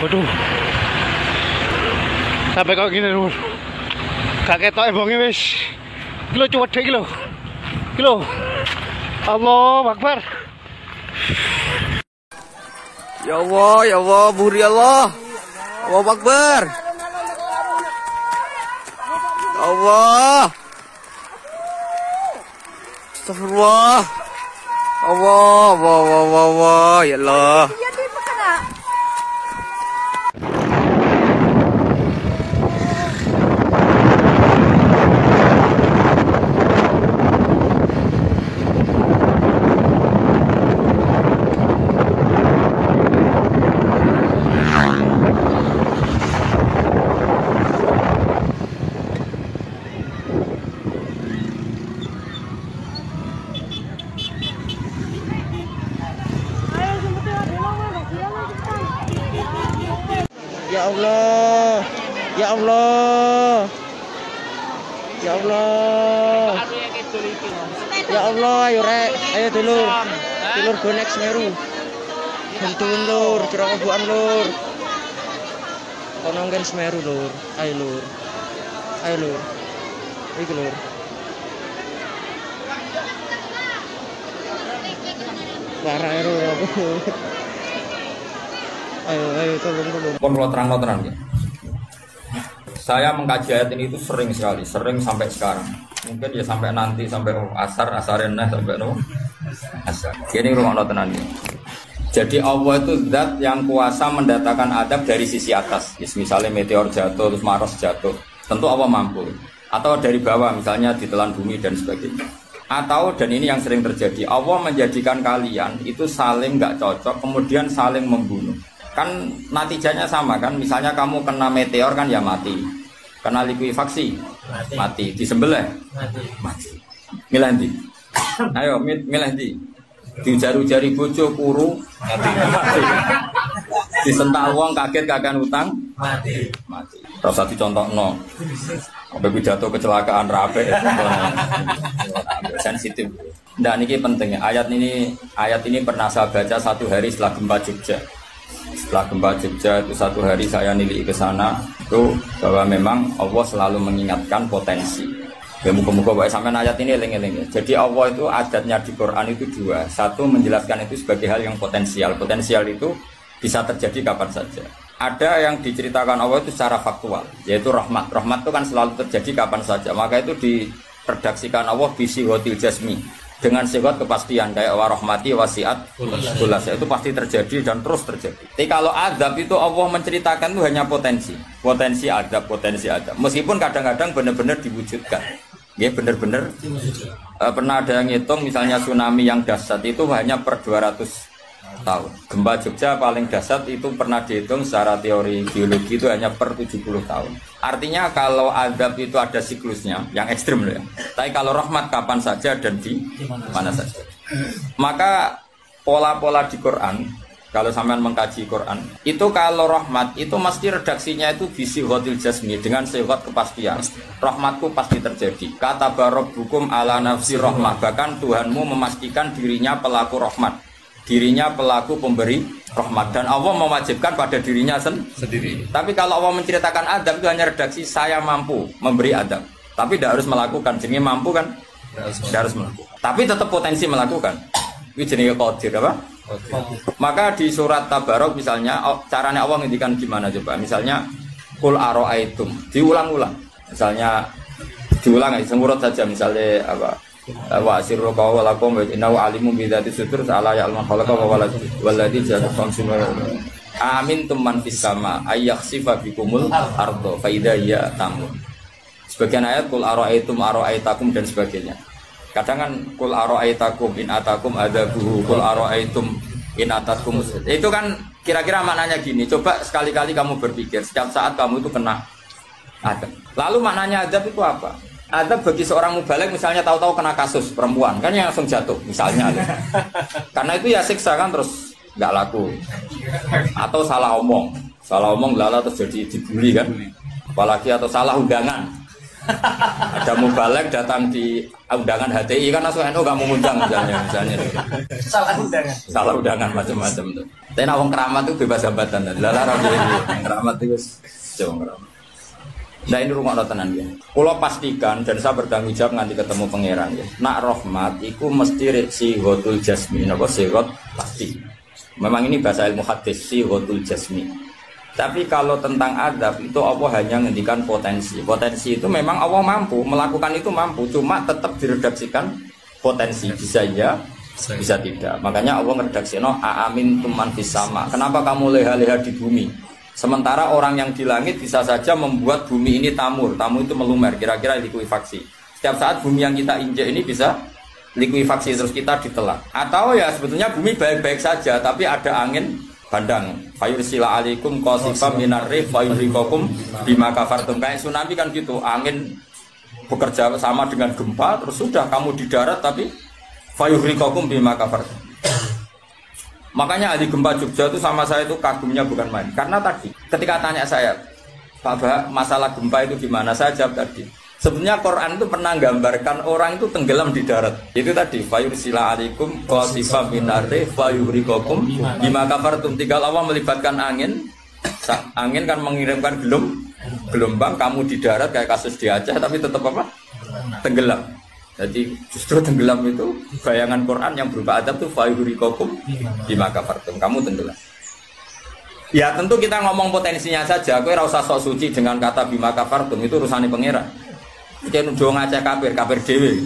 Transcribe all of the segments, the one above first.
Waduh. Sampai kok gini lur. Gak ketok ebonge wis. Iki lho cuwedhe iki lho. Iki lho. Allahu Akbar. Ya Allah, buri Allah. Allahu Akbar. Allah. Astagfirullah. Allah, ya Allah. Ya Allah, ya Allah, ya Allah, ya Allah, ayo rek, ayo dulur, dulur bonek Semeru, bantuin lur, curang kebuan lur, kononggen Semeru lur, ayo lur, iki lur. Parah lur, ayo tolong. Kalau terang. Saya mengkaji ayat ini itu sering sekali, sering sampai sekarang. Mungkin ya sampai nanti sampai asarin sampai asar. Ini rumah tenan ini. Jadi Allah itu zat yang kuasa mendatangkan adab dari sisi atas. Misalnya meteor jatuh, terus Mars jatuh, tentu Allah mampu. Atau dari bawah, misalnya ditelan bumi dan sebagainya. Atau, dan ini yang sering terjadi, Allah menjadikan kalian itu saling nggak cocok, kemudian saling membunuh. Kan natijanya sama kan, misalnya kamu kena meteor kan ya mati, kena likuifaksi mati, disembelih mati. Milih ndi? Ayo milih ndi? Dijaru-jari bojo kuru mati. Disentak wong kaget kakan utang mati. Rasa dicontohno. Sampai pidato kecelakaan rape sensitif. Nah ini penting. Ayat ini pernah saya baca satu hari setelah gempa Jogja. Setelah gempa Jogja itu satu hari saya nilai ke sana itu bahwa memang Allah selalu mengingatkan potensi. Ya muka-muka baik sampai ayat ini eling-eling. Jadi Allah itu adatnya di Quran itu dua. Satu menjelaskan itu sebagai hal yang potensial. Potensial itu bisa terjadi kapan saja. Ada yang diceritakan Allah itu secara faktual, yaitu rahmat. Rahmat itu kan selalu terjadi kapan saja. Maka itu diredaksikan Allah bisihotil jasmi. Dengan sifat kepastian kayak warahmati wasiat kulas itu pasti terjadi dan terus terjadi. Tapi kalau azab itu Allah menceritakan itu hanya potensi azab. Meskipun kadang-kadang benar-benar diwujudkan. Ya benar-benar pernah ada yang ngitung misalnya tsunami yang dahsyat itu hanya per 200 tahun. Gempa Jogja paling dahsyat itu pernah dihitung secara teori geologi itu hanya per 70 tahun. Artinya kalau azab itu ada siklusnya, yang ekstrim loh ya. Tapi kalau rahmat kapan saja dan di mana saja. Maka pola-pola di Quran, kalau sampean mengkaji Quran, itu kalau rahmat itu mesti redaksinya itu bisihotil jasmi dengan sifat kepastian. Rahmatku pasti terjadi. Kata barabbukum ala nafsi rahmah. Bahkan Tuhanmu memastikan dirinya pelaku rahmat. Dirinya pelaku pemberi rahmat dan Allah mewajibkan pada dirinya sendiri. Tapi kalau Allah menceritakan adab itu hanya redaksi saya mampu memberi adab. Tapi tidak harus melakukan. Jenis mampu kan? Tidak harus melakukan. Tapi tetap potensi melakukan. Itu jenis qadir apa? Maka di surat Tabarok misalnya caranya Allah ngendikan gimana coba? Misalnya qul aro'aitum diulang-ulang. Misalnya diulang aja semurut saja misalnya apa? Wa sirru qawlakum wa innahu alimun bi dzati sudur ta'ala ya'lamu khalaqa wa walladzi ja'ala samsun amin tumman fis sama ayakhsifa bikumul ardo fa idza hiya tamun. Sebagian ayat qul ara'aitakum dan sebagainya. Kadang kan qul ara'aitakum in atakum adzabuhu qul ara'aitum in atakum. Itu kan kira-kira maknanya gini, coba sekali-kali kamu berpikir setiap saat kamu itu kena adab. Lalu maknanya adab itu apa? Adab bagi seorang mubaligh misalnya tahu-tahu kena kasus perempuan kan yang langsung jatuh misalnya karena itu ya siksa kan terus nggak laku atau salah omong lala terus jadi dibully kan apalagi atau salah undangan Ada mubalek datang di undangan HTI kan langsung NU nggak mau ngundang misalnya. Salah undangan macam-macam tuh. Tapi nawang keramat tuh bebas hambatan. Lala rabi keramat itu jauh keramat. Nah ini rumah tenan ya. Kalau pastikan dan saya bertanggung jawab nanti ketemu pangeran ya. Nak rahmat itu mesti si hotul jasmi. Apa sigot pasti. Memang ini bahasa ilmu hadis si hotul jasmi. Tapi kalau tentang adab itu Allah hanya ngendikan potensi. Potensi itu memang Allah mampu melakukan itu mampu. Cuma tetap diredaksikan potensi. Bisa ya, bisa tidak. Makanya Allah ngeredaksino aamin tuman fis sama. Kenapa kamu leha-leha di bumi? Sementara orang yang di langit bisa saja membuat bumi ini tamur. Tamur itu melumer, kira-kira likuifaksi. Setiap saat bumi yang kita injek ini bisa likuifaksi terus kita ditelan. Atau ya sebetulnya bumi baik-baik saja, tapi ada angin bandang. Fayursila alaikum qasifam minar rih fayurikokum bima kafartum. Kayak tsunami kan gitu, angin bekerja sama dengan gempa, terus sudah kamu di darat tapi fayurikokum bima kafartum. Makanya ahli gempa Jogja itu sama saya itu kagumnya bukan main. Karena tadi ketika tanya saya, Pak Bah, masalah gempa itu gimana? Saya jawab tadi. Sebenarnya Quran itu pernah gambarkan orang itu tenggelam di darat. Itu tadi fayursila alaikum qasifam minarri fayurikokum bima kafartum. Tinggal Allah melibatkan angin. Angin kan mengirimkan gelombang, kamu di darat kayak kasus di Aceh tapi tetap apa? Tenggelam. Jadi justru tenggelam itu bayangan Quran yang berupa adab itu fayurikokum bima kafartum. Kamu tenggelam. Ya tentu kita ngomong potensinya saja. Kowe ora usah sok suci dengan kata bima kafartum, itu urusane pangeran. Jangan udah ngajak kafir dewe.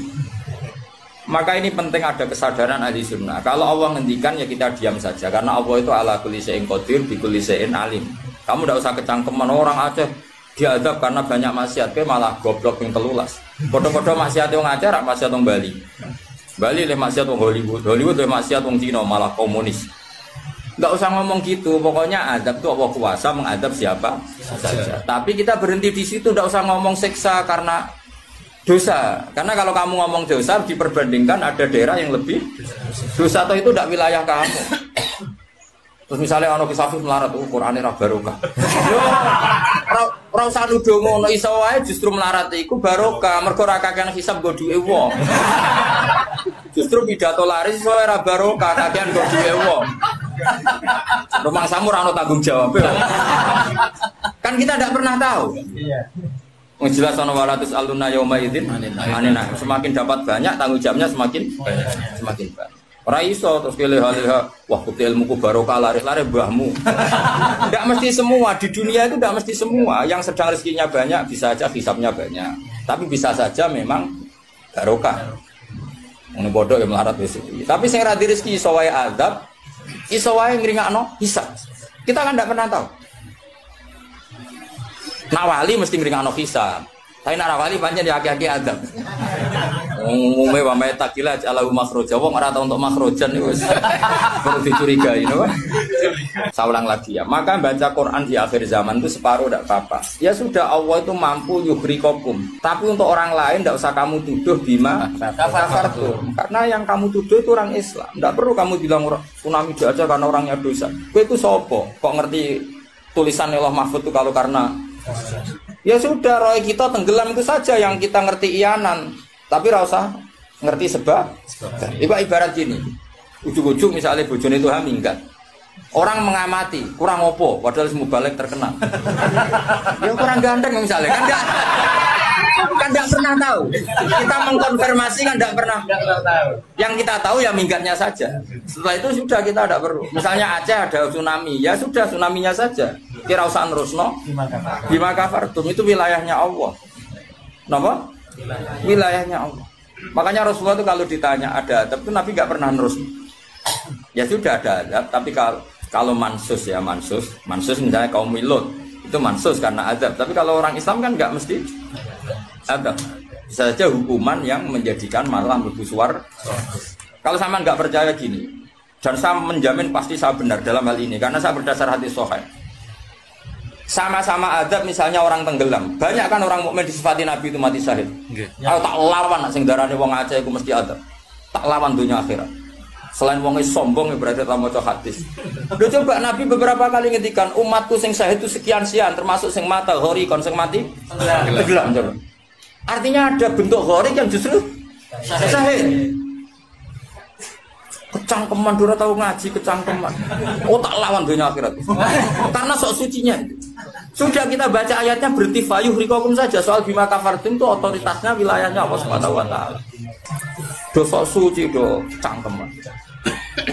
Maka ini penting ada kesadaran ahli sunnah. Kalau Allah ngendikan ya kita diam saja. Karena Allah itu ala kulli syai'in qadir bi kulli syai'in alim. Kamu tidak usah kecangkeman orang Aceh diadab karena banyak maksiat, ke malah goblok yang telulas. Podo-podo maksiat yang Aceh, rak maksiat yang Bali. Bali le maksiat yang Hollywood, Hollywood le maksiat yang Cina malah komunis. Enggak usah ngomong gitu. Pokoknya adab itu Allah kuasa mengadab siapa saja. Tapi kita berhenti di situ, enggak usah ngomong siksa karena dosa. Karena kalau kamu ngomong dosa diperbandingkan ada daerah yang lebih dosa atau itu tidak wilayah kamu. Terus misalnya ono kisafif melarat Qur'ane ra barokah. Yo ora usah nuduh ngono, iso wae justru melarat iku barokah, mergo ra kakean hisab go duwe wong. Justru pidato laris iso ora barokah, kakean go duwe wong. Rumah samu ora ono tanggung jawab. Kan kita tidak pernah tahu. Iya. Jelas ono walatus aluna yauma idzin anina. Semakin dapat banyak tanggung jawabnya semakin banyak. Ora iso terus leha-leha wah kutil ilmuku barokah laris-laris mbahmu. Enggak mesti semua di dunia itu enggak mesti semua. Yang sedang rezekinya banyak bisa saja hisabnya banyak. Tapi bisa saja memang barokah. Wong bodoh ya melarat wis. Tapi sing ra di rezeki iso wae azab, iso wae ngringakno hisab. Kita kan enggak pernah tahu. Nak wali mesti ngringakno hisab. Tapi nak wali pancen ya aki-aki azab. Umume wa may takila alahu makhraja. Wong ora tau untuk makhrajan iku wis perlu dicurigai, no? Saya ulang lagi ya. Maka baca Quran di akhir zaman itu separuh tidak apa-apa. Ya sudah Allah itu mampu yuhrikokum. Tapi untuk orang lain tidak usah kamu tuduh bima kafartum. Karena yang kamu tuduh itu orang Islam. Tidak perlu kamu bilang tsunami aja karena orangnya dosa. Kowe itu sopo? Kok ngerti tulisan Allah Mahfud itu kalau karena ya sudah roy kita tenggelam itu saja yang kita ngerti iyanan. Tapi rasa ngerti sebab. Ibarat gini, ujung-ujung misalnya bojone itu minggat. Orang mengamati, kurang opo, padahal semua balik terkenal. Ya kurang ganteng misalnya, kan enggak pernah tahu. Kita mengkonfirmasi kan enggak pernah tahu. Yang kita tahu ya minggatnya saja. Setelah itu sudah kita tidak perlu. Misalnya Aceh ada tsunami, ya sudah tsunaminya saja. Kira usah nerusno. Bima kafartum itu wilayahnya Allah. Napa? Wilayahnya Allah. Makanya Rasulullah itu kalau ditanya ada adab itu Nabi nggak pernah nerus. Ya sudah ada adab, tapi kalau mansus ya mansus misalnya kaum Lut itu mansus karena adab. Tapi kalau orang Islam kan nggak mesti adab. Bisa saja hukuman yang menjadikan malah mlebu swarga. Kalau sama nggak percaya gini, dan saya menjamin pasti saya benar dalam hal ini karena saya berdasar hadis sahih. Sama-sama adab misalnya orang tenggelam. Banyak kan orang mukmin disifati Nabi itu mati syahid. Kalau tak lawan sing darane wong Aceh iku mesti adab. Tak lawan dunia akhirat. Selain wong sombong berarti tak maca hadis. Lho coba Nabi beberapa kali ngendikan umatku sing syahid itu sekian-sekian termasuk sing mata hori kon sing mati tenggelam coba. Artinya ada bentuk gharik yang justru sahih. Kecangkeman dora tahu ngaji kecangkeman. Oh tak lawan dunia akhirat. Karena sok sucinya. Sudah kita baca ayatnya berarti fayuh rikokum saja soal bima kafartum itu otoritasnya wilayahnya Allah Subhanahu wa taala. Do sok suci do cangkeman.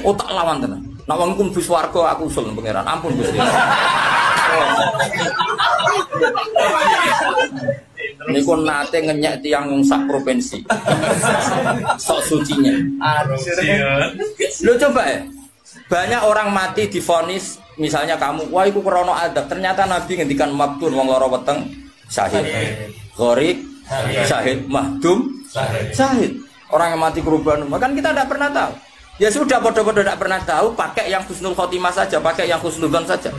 Oh tak lawan tenan. Nek wong iku mbus warga aku usul pangeran. Ampun Gusti. Niku nate ngenyek tiang wong sak provinsi. Sok sucinya. Lu coba ya. Banyak orang mati divonis misalnya kamu, wah iku krono adab. Ternyata Nabi ngendikan mabtun wong lara weteng syahid. Gharik syahid, mahdum syahid. Orang yang mati kerubahan, kan kita tidak pernah tahu. Ya sudah, bodoh-bodoh tidak pernah tahu, pakai yang husnul khotimah saja, pakai yang husnudzon saja.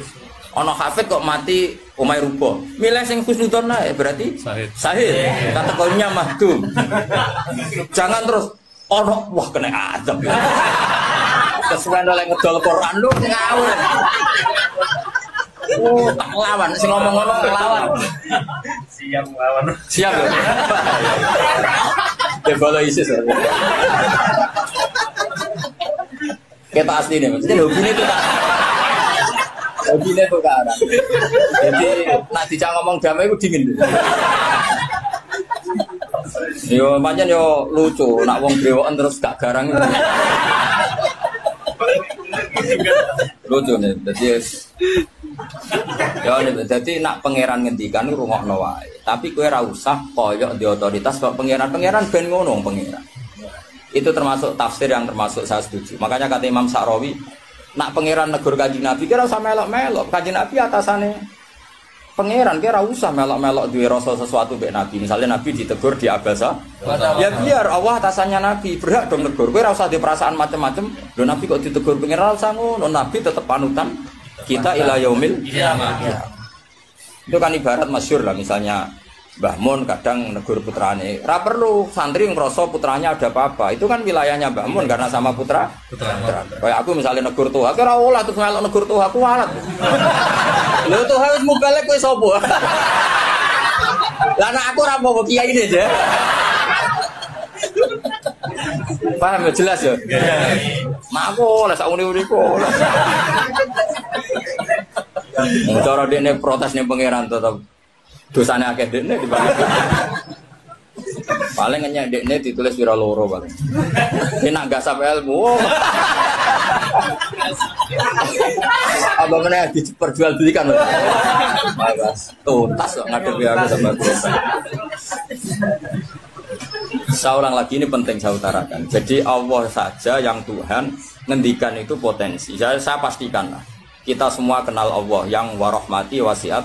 Ono hafid kok mati umay rubo. Milih sing husnudzon ae berarti sahih. Kategorinya mahdum. Jangan terus ono wah kena azab. Kesuwen oleh ngedol Quran lu sing ngawur. Oh, tak lawan sing ngomong-ngomong lawan. Siap lawan. Siap ya. Debolo ISIS. Kita asli nih, maksudnya hobinya itu tak. Hobinya itu ke arah. Jadi, nak dicak ngomong damai itu dingin. Yo, macam yo lucu, nak wong brewokan terus gak garang. Lucu nih, jadi nak pangeran ngendikan rungokno wae. Tapi kowe ora usah koyok di otoritas kok pangeran ben ngono pangeran. Itu termasuk tafsir yang termasuk saya setuju. Makanya kata Imam Sa'rawi, nak pangeran negur Kanjeng Nabi kira usah melok-melok. Kanjeng Nabi atasane pangeran kira usah melok-melok duwe rasa sesuatu mbek Nabi. Misalnya Nabi ditegur di Abasa, ya biar Allah atasannya Nabi, berhak dong negur. Kowe ora usah di perasaan macam-macam. Lho Nabi kok ditegur pangeran usah ngono. Nabi tetap panutan kita ila yaumil kiamah. Itu kan ibarat masyhur lah, misalnya Mbah Mun kadang negur putrane. Ra perlu santri ngrasa putranya ada apa-apa. Itu kan wilayahnya Mbah Mun karena sama putra. Kayak aku misalnya negur tuh, aku ora olah terus melok negur tuh aku walat. Lho tuh harus mubalek kowe sapa? Lah nek aku ora mau kiai ini aja. Paham ya jelas ya? Mak aku oleh sak uni-uniku. Cara dene protes ning pangeran tetep dosane akeh dekne dibanding. Paling ngenyek dekne ditulis pira loro paling. Ini nak gasap ilmu. Apa meneh diperjualbelikan. Bagus. Tuntas kok ngadepi aku sama biasa. Saya ulang lagi, ini penting saya utarakan. Jadi Allah saja yang Tuhan ngendikan itu potensi. Saya pastikan lah. Kita semua kenal Allah yang warahmati wasiat.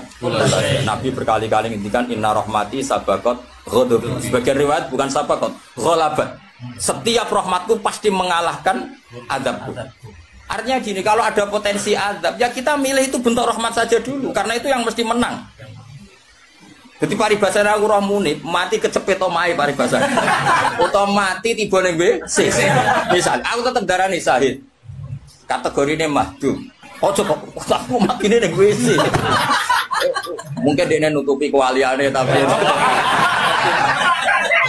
Nabi berkali-kali ngendikan inna rahmati sabaqat ghadab. Sebagian riwayat bukan sabaqat, ghalabat. Setiap rahmatku pasti mengalahkan adabku. Artinya gini, kalau ada potensi adab, ya kita milih itu bentuk rahmat saja dulu, karena itu yang mesti menang. Jadi paribasane aku roh munib, mati kecepet omahe paribasane. Utawa mati tiba ning WC. Misal aku tetep darani syahid. Kategorine mahdum. Ojo kok aku matine ning WC. Mungkin dia nutupi kewaliane tapi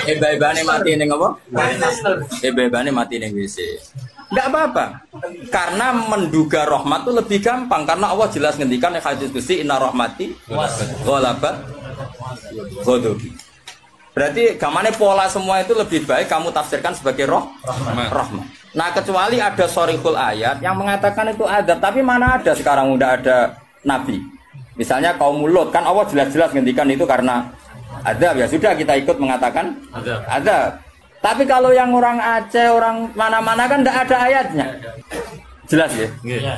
ebane mati ning apa? Ebane mati ning WC. Enggak apa-apa. Karena menduga rahmat itu lebih gampang karena Allah jelas ngendikan yang hadis Qudsi inna rahmati ghalabat ghadabi. Berarti gamane pola semua itu lebih baik kamu tafsirkan sebagai rahmat. Nah, kecuali ada sharihul ayat yang mengatakan itu adab, tapi mana ada sekarang udah ada nabi. Misalnya kaum Lut kan Allah jelas-jelas ngendikan itu karena adab, ya sudah kita ikut mengatakan adab. Tapi kalau yang orang Aceh, orang mana-mana kan tidak ada ayatnya. Jelas ya? Iya.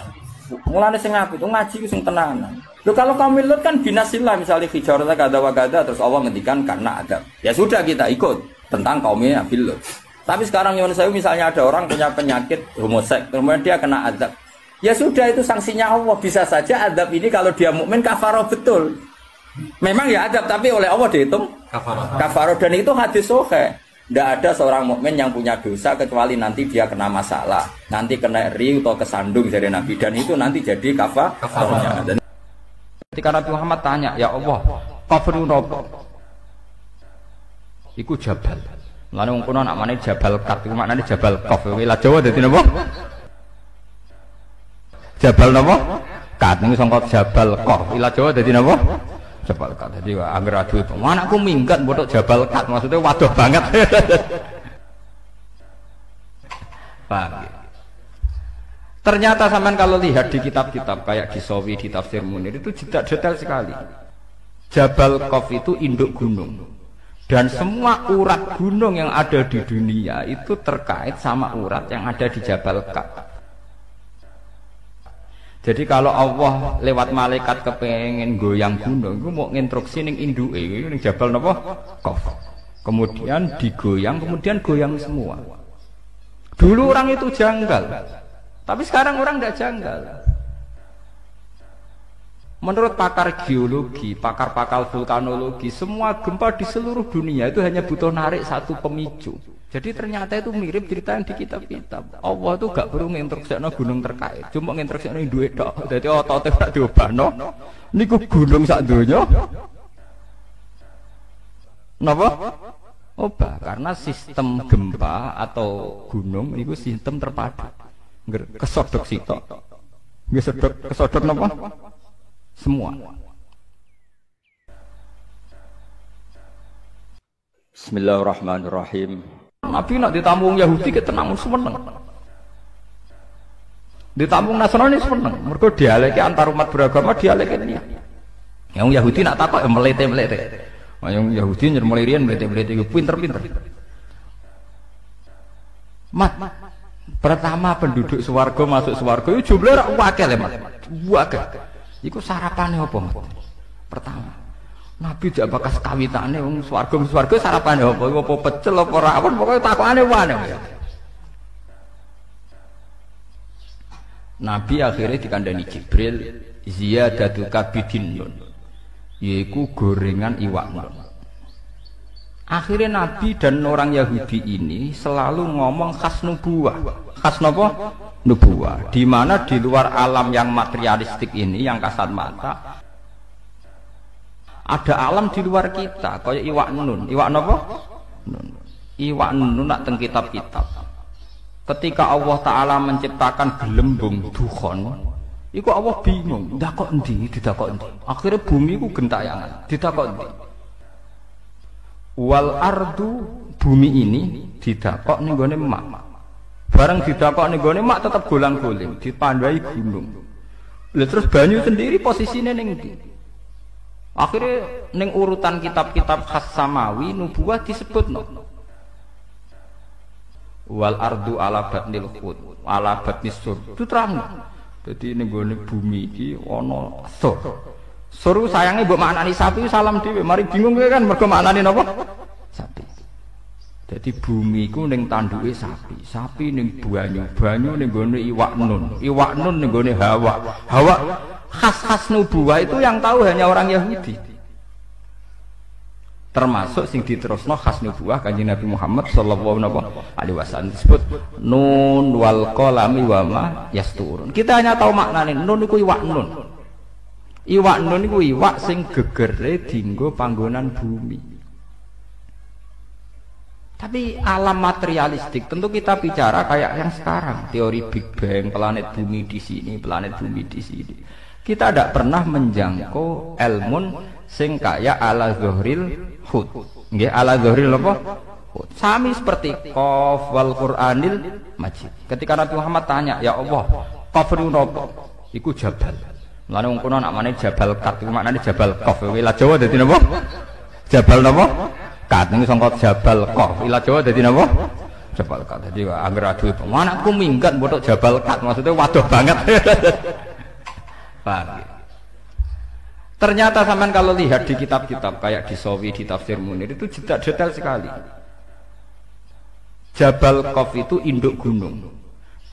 Mulane sing apik itu ngaji ku sing tenanan. Loh kalau kaum Lut kan binasillah misalnya hijarata kada wa kada terus Allah ngendikan karena adab. Ya sudah kita ikut tentang kaumnya Nabi Lut. Tapi sekarang Yon Sewu misalnya ada orang punya penyakit homoseks, kemudian dia kena adab. Ya sudah itu sanksinya Allah. Bisa saja adab ini kalau dia mukmin kafarah betul. Memang ya adab tapi oleh Allah dihitung kafarah dan itu hadis sahih. Tidak ada seorang mukmin yang punya dosa kecuali nanti dia kena masalah, nanti kena riu atau kesandung dari Nabi dan itu nanti jadi kafarahnya. Dan ketika Nabi Muhammad tanya, ya Allah, kafirun apa? iku jabal. Mulane wong kuno nak mane Jabal Kat iku maknane Jabal Qaf. Wilayah Jawa dadi napa? Jabal napa? Kat niku sangka Jabal Qaf. Wilayah Jawa dadi napa? Jabal Kat. Dadi anggere adu itu. Anakku minggat botok Jabal Kat maksudnya waduh banget. Paham ya? Ternyata sampean kalau lihat di kitab-kitab kayak di Sawi, di Tafsir Munir itu detail sekali. Jabal Qaf itu induk gunung. Dan semua urat gunung yang ada di dunia itu terkait sama urat yang ada di Jabal Qaf. Jadi kalau Allah lewat malaikat kepengen goyang gunung, itu mau nginstruksi ning induke, ning Jabal napa? Qaf. Kemudian digoyang, kemudian goyang semua. Dulu orang itu janggal, tapi sekarang orang tidak janggal. Menurut pakar geologi, pakar-pakar vulkanologi, semua gempa di seluruh dunia itu hanya butuh narik satu pemicu. Jadi ternyata itu mirip cerita yang di kitab-kitab. Allah itu gak perlu nginstruksikno gunung terkait, cuma nginstruksikno duit tok. Dadi otote ora diobahno. Niku gunung sak donya. Napa? Obah, karena sistem gempa atau gunung itu sistem terpadu. Kesodok sitok. Nggih kesodok napa? Semua. Bismillahirrahmanirrahim. Nabi nak ditampung Yahudi ketenang seneng. Ditampung Nasrani seneng. Mergo dialeke antar umat beragama dialeke ini. Yang Yahudi nak takok melete-melete. Yang Yahudi nyermelirian melete-melete iku pinter-pinter. Mat, pertama penduduk swarga masuk swarga itu jumlahnya akeh lho, Mat. Akeh. Iku sarapane apa? Pertama, Nabi jak bakas kawitane wong swarga sarapane apa? Apa pecel apa rawon pokoke takokane wae. Nabi akhirnya dikandani Jibril ziyadatu kabidin nun. Yaiku gorengan iwak nun. Akhirnya Nabi dan orang Yahudi ini selalu ngomong khas nubuwah. Khas napa? Nubuwah. Di mana di luar alam yang materialistik ini, yang kasat mata, ada alam di luar kita, kayak iwak nun. Iwak napa? Nun. Iwak nun nak teng kitab-kitab. Ketika Allah Ta'ala menciptakan gelembung dukhon, iku Allah bingung, ndakok endi, didakok endi. Akhirnya bumi iku gentayangan, didakok endi. Wal ardu, bumi ini didakok ning gone mak. Barang didakok ning gone mak tetap golang-goling, dipandai gunung. Lah terus banyu sendiri posisine ning ndi? Akhirnya ning urutan kitab-kitab khas samawi nubuwah disebutno. Wal ardu ala batnil khut, ala batnis sur. Itu terang. Jadi ning gone bumi iki ana sur. Sur sayange mbok maknani sapi salam dhewe, mari bingung kowe kan mergo maknani napa? Sapi. Jadi bumi iku ning tanduke sapi, sapi ning banyu, banyu ning gone iwak nun ning gone hawa. Hawa khas-khas nubuwah itu yang tahu hanya orang Yahudi. Termasuk sing diterusno khas nubuwah Kanjeng Nabi Muhammad sallallahu alaihi wasallam disebut nun wal qalami wa ma yasturun. Kita hanya tahu maknane nun iku iwak nun. Iwak nun iku iwak sing gegere dienggo panggonan bumi. Tapi alam materialistik tentu kita bicara kayak yang sekarang, teori Big Bang, planet bumi di sini, planet bumi di sini. Kita tidak pernah menjangkau ilmun sing kaya ala zuhril hud. Nggih, ala zuhril apa? Hud. Sami seperti qaf wal Qur'anil Majid. Ketika Nabi Muhammad tanya, "Ya Allah, qaf napa?" Iku jabal. Mulane wong kono nak mane Jabal Kat, iku maknane Jabal Qaf. Wilayah Jawa dadi napa? Jabal napa? Kat niku sangka Jabal Qaf. Wilayah Jawa dadi napa? Jabal Kat. Dadi anggere adu itu. Anakku minggat botok Jabal Kat, maksudnya waduh banget. Paham ya? Ternyata sampean kalau lihat di kitab-kitab kayak di Sawi, di Tafsir Munir itu detail sekali. Jabal Qaf itu induk gunung.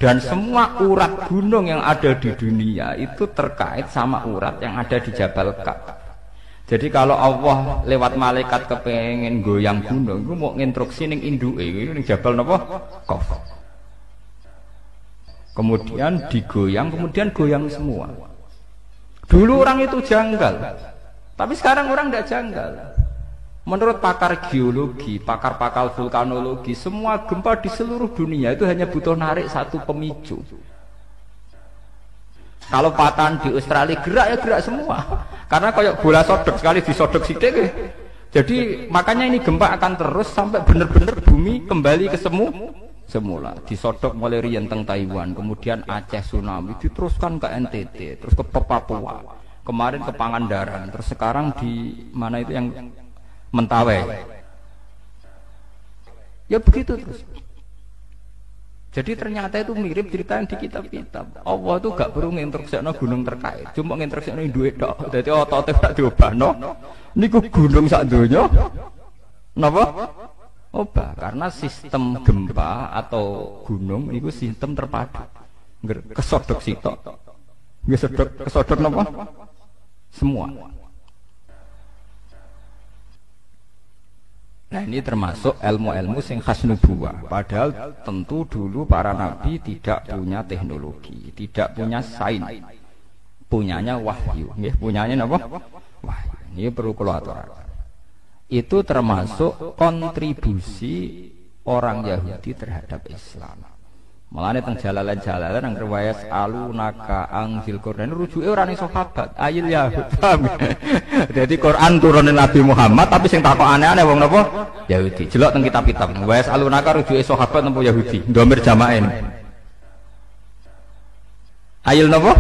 Dan semua urat gunung yang ada di dunia itu terkait sama urat yang ada di Jabal Qaf. Jadi kalau Allah lewat malaikat kepengen goyang gunung, itu mau nginstruksi ning induke, ning Jabal napa? Qaf. Kemudian digoyang, kemudian goyang semua. Dulu orang itu janggal, tapi sekarang orang tidak janggal. Menurut pakar geologi, pakar-pakar vulkanologi, semua gempa di seluruh dunia itu hanya butuh narik satu pemicu. Kalau patahan di Australia gerak ya gerak semua. Karena kayak bola sodok, sekali disodok sidik. Jadi makanya ini gempa akan terus sampai benar-benar bumi kembali ke semula. Disodok mulai riyen teng Taiwan, kemudian Aceh tsunami, diteruskan ke NTT, terus ke Papua, kemarin ke Pangandaran, terus sekarang di mana itu yang Mentawai. Ya begitu terus. Jadi ternyata itu mirip cerita yang di kitab-kitab. Allah itu gak perlu ngintersekno gunung terkait, cuma ngintersekno duit tok. Dadi otote gak diobahno. Niku gunung sak donya. Napa? Obah, karena sistem gempa atau gunung itu sistem terpadu. Kesodok sitok. Nggih kesodok napa? Semua. Nah ini termasuk ilmu-ilmu sing khas nubuwah. Padahal tentu dulu para nabi tidak punya teknologi, tidak punya sains, punyanya wahyu. Punyanya apa? Wahyu. Ini perlu kula aturaken. Itu termasuk kontribusi orang Yahudi terhadap Islam. Mulane teng jalalan-jalalan nang riwayat alunaka angzil Quran rujuke ora ning sahabat, ayil Yahud. Jadi Quran turunin Nabi Muhammad tapi sing takok aneh-aneh wong napa? Yahudi. Jelok teng kitab-kitab. Riwayat alunaka rujuke sahabat napa Yahudi? Ndomir jamaen. Ayil napa?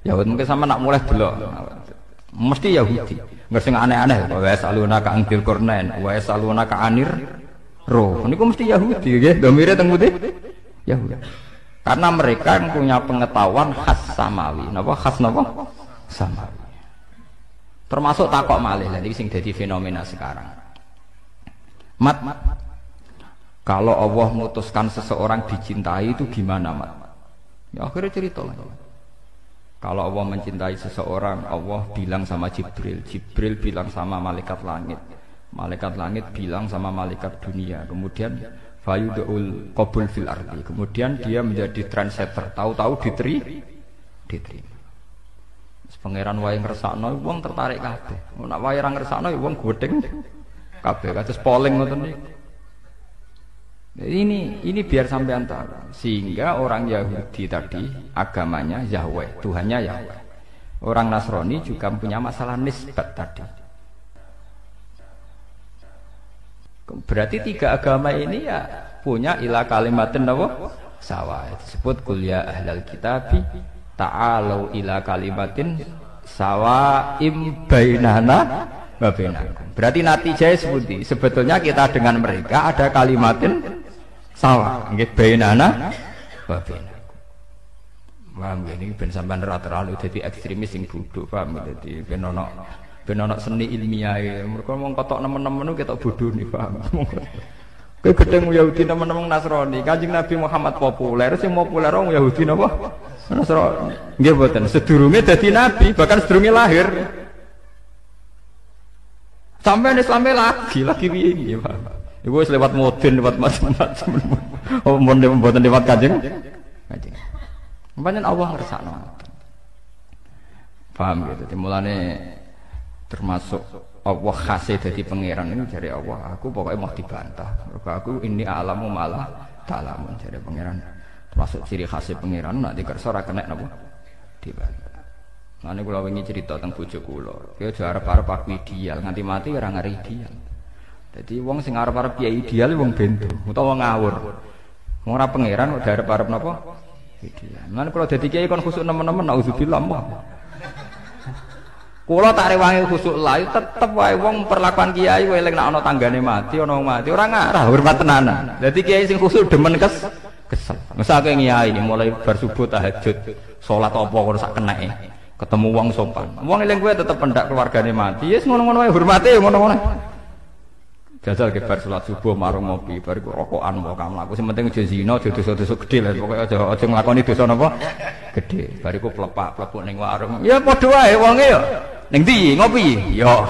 Yahud mungkin sama nak mulai delok. Mesti Yahudi. Enggak sing aneh-aneh. Riwayat alunaka angzil Quran, riwayat alunaka anir roh. Niku mesti Yahudi nggih. Ndomire teng putih. Yahudi. Karena mereka punya pengetahuan khas samawi. Napa khas napa? Samawi. Termasuk takok malih lha iki sing dadi fenomena sekarang. Mat. Kalau Allah memutuskan seseorang dicintai itu gimana, Mat? Ya akhirnya cerita lah. Kalau Allah mencintai seseorang, Allah bilang sama Jibril, Jibril bilang sama malaikat langit. Malaikat langit bilang sama malaikat dunia. Kemudian fayudul qabul fil ardi. Kemudian dia menjadi translator, tahu-tahu diterima. Pangeran wae ngersakno wong tertarik kabeh. Nek wae ra ngersakno ya wong godheng kabeh kados polling ngoten niku. Ini biar sampean tahu. Sehingga orang Yahudi tadi agamanya Yahweh, Tuhannya Yahweh. Orang Nasrani juga punya masalah nisbat tadi. Berarti tiga agama ini ya punya ila kalimatin apa? Sawa. Disebut kul ya ahlal kitabi ta'alu ila kalimatin sawaim bainana wa bainakum. Berarti natijahnya seperti sebetulnya kita dengan mereka ada kalimatin sawa nggih bainana wa bainakum. Paham ini ben sampean ora terlalu dadi ekstremis sing bodho, paham dadi ben ono seni ilmiah mereka ngomong kotok nemen-nemen ketok bodoh nih paham. Kowe gedeng Yahudi nemen-nemen Nasrani. Kanjeng Nabi Muhammad populer, sing populer wong Yahudi napa? Nasrani. Nggih mboten, sedurunge dadi nabi, bahkan sedurunge lahir. Sampai Islamnya lagi piye nggih, Pak. Iku wis lewat modern, lewat macam-macam. Oh, mboten lewat Kanjeng. Pancen Allah ngersakno. Paham gitu. Dimulane termasuk Allah khasih dari pangeran ini dari Allah. Aku pokoknya mau dibantah. Aku ini alamu malah ta'lamun dari pangeran. Termasuk ciri khasih pangeran nak dikersa ora kena napa dibantah. Mane kula wingi cerita teng bojo kula. Ki aja arep-arep aku ideal nganti mati ora ngare ideal. Dadi wong sing arep-arep piye ideal wong bento utawa ngawur. Wong ora pangeran kok arep-arep napa ideal. Mane kula dadi kiai kon khusuk nemen-nemen auzubillah. Kula tak rewangi khusuk layu tetep wae wong perlakuan kiai wae eling nek ana tanggane mati ana wong mati ora ngarah hormat tenanan. Dadi kiai sing khusuk demen kesel. Mesake kiai mulai bar subuh tahajud, salat apa kok sak keneke. Ketemu wong sopan. Wong eling kowe tetep pendak keluargane mati. Wis ngono-ngono wae hormate ngono-ngono. Jajal ke bar salat subuh marung ngopi bar rokokan wae kamlaku. Sing penting aja zina, aja dosa-dosa gedhe lah. Pokoke aja nglakoni dosa napa gedhe. Bariku plepak-plepuk ning warung. Ya padha wae wonge ya. Ning ndi ngopi? Yo.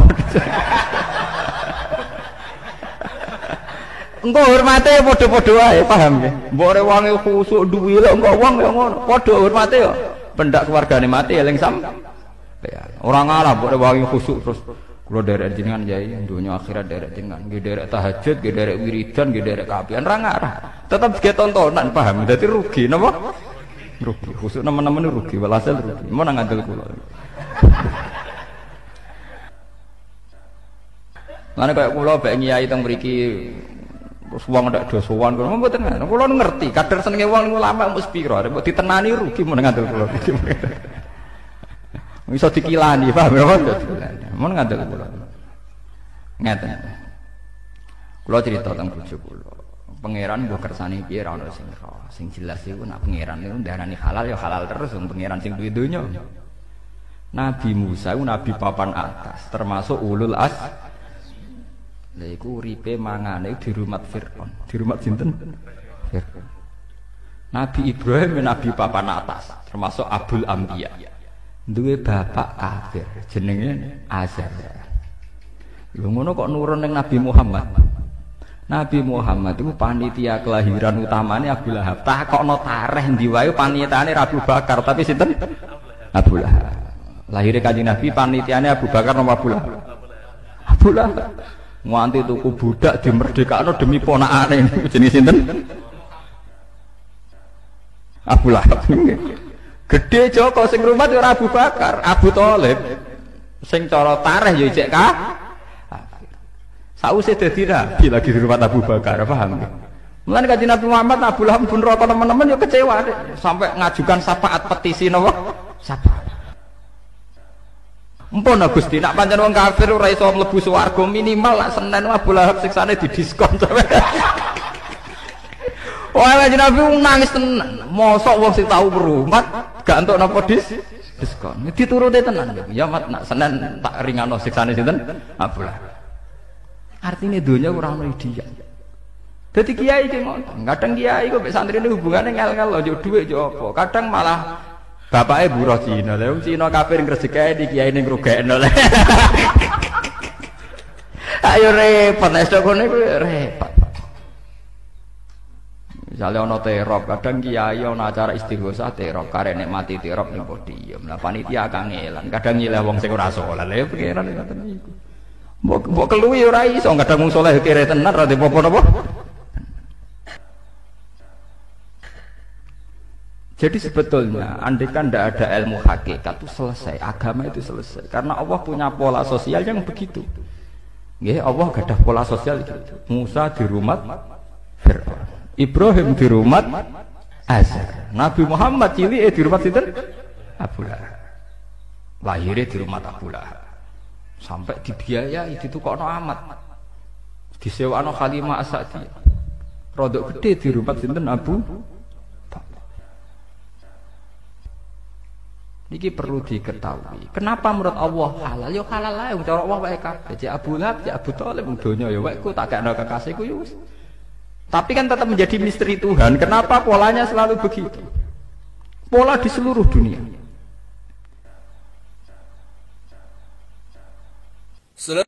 Engko hormate padha-padha wae, paham nggih? Mbok ora wong khusuk duwi lho engko wong ya ngono. Padha hormate yo. Pendak keluargane mati eling sam. Ora ngalah mbok ora wong khusuk terus Kulo derek jenengan yai, dunia akhirat derek jenengan, nggih derek tahajud, nggih derek wiridan, nggih derek kaapian ra ngarah. Tetep ge tontonan paham, dadi rugi napa? Rugi. Khusus teman-teman rugi, walhasil rugi. Mun ngandel kulo. Lan kaya kula bae nyai teng mriki terus wong ndak do sowan kula mboten ngono. Kula ngerti kadar senenge wong ulama mesti pira, mbok ditenani rugi mun ngandel kula. Iso dikilani, paham ya? Mun ngandel kula. Ngeten. Kula cerita tentang bojo kula. Pangeran mbok kersane piye ra ono sing roh. Sing jelas iku nek pangeran niku ndarani halal ya halal terus wong pangeran sing duwe donya. Nabi Musa iku nabi papan atas, termasuk ulul as. Lha iku uripe mangane di rumah Firaun. Di rumah sinten? Firaun. Nabi Ibrahim nabi papan atas, termasuk Abul Anbiya. Duwe bapak kafir jenenge Azar. Lho ngono kok nurun ning Nabi Muhammad. Nabi Muhammad itu panitia kelahiran utamane Abu Lahab. Takokno tareh ndi wae panitiane Abu Bakar, tapi sinten? Abu Lahab. Lahire Kanjeng Nabi panitiane Abu Bakar nomor Abu Lahab. Abu Lahab nganti tuku budak dimerdekakno demi ponakane jenenge sinten? Abu Lahab. Gede Joko sing rumah ora Abu Bakar, Abu Thalib. Sing cara tareh ya cek ka. Sausé dadi nabi lagi di rumah Abu Bakar, paham nggih? Mulane Kanjeng Nabi Muhammad Abu Lahab pun rokok teman-teman ya kecewa deh. Sampai ngajukan syafaat petisi napa? Syafaat. Empun Gusti, nak pancen wong kafir ora iso mlebu swarga minimal lak Senin Abu Lahab siksane didiskon. Wah, Kanjeng Nabi nangis tenan. Mosok wong sing tau berumat gak entuk napa diskon. Dituruti tenan. Ya mat nak Senin tak ringano siksane sinten? Abu Lahab. Artine donya ora ono ideal. Dadi kiai ki ngoten. Kadang kiai kok mek santrine hubungane ngel-ngel yo dhuwit yo apa. Kadang malah bapake buruh Cina. Lah wong Cina kafir ngreseki di kiai ning ngrugekno. Ayo repot nek sokone kuwi repot. Misalnya ono terop, kadang kiai ono acara istighosah terop, karena mati terop ning podium. Lah panitia kangelan, kadang nyileh wong sing ora saleh. Lha pikiran ngoten niku. Mbok keluwi ora iso, kadang wong saleh kere tenan ra apa napa. Jadi sebetulnya andaikan tidak ada ilmu hakikat itu selesai, agama itu selesai. Karena Allah punya pola sosial yang begitu. Nggih, Allah gak ada pola sosial gitu. Musa di rumah Firaun. Ibrahim di rumah Azar. Nabi Muhammad cilik di rumah sinten? Abu Lahab. Lahirnya di rumah Abu Lahab. Sampai dibiayai ditukokno amat. Disewakno Halimah As-Sa'diyah. Rodok gede di rumah sinten Abu. Niki perlu diketahui. Kenapa menurut Allah halal? Ya halal ae wong cara Allah wae kabeh. Cek Abu Lahab, cek Abu Thalib wong donya ya wae ku tak gakno kekasihku ya wis. Tapi kan tetap menjadi misteri Tuhan. Kenapa polanya selalu begitu? Pola di seluruh dunia.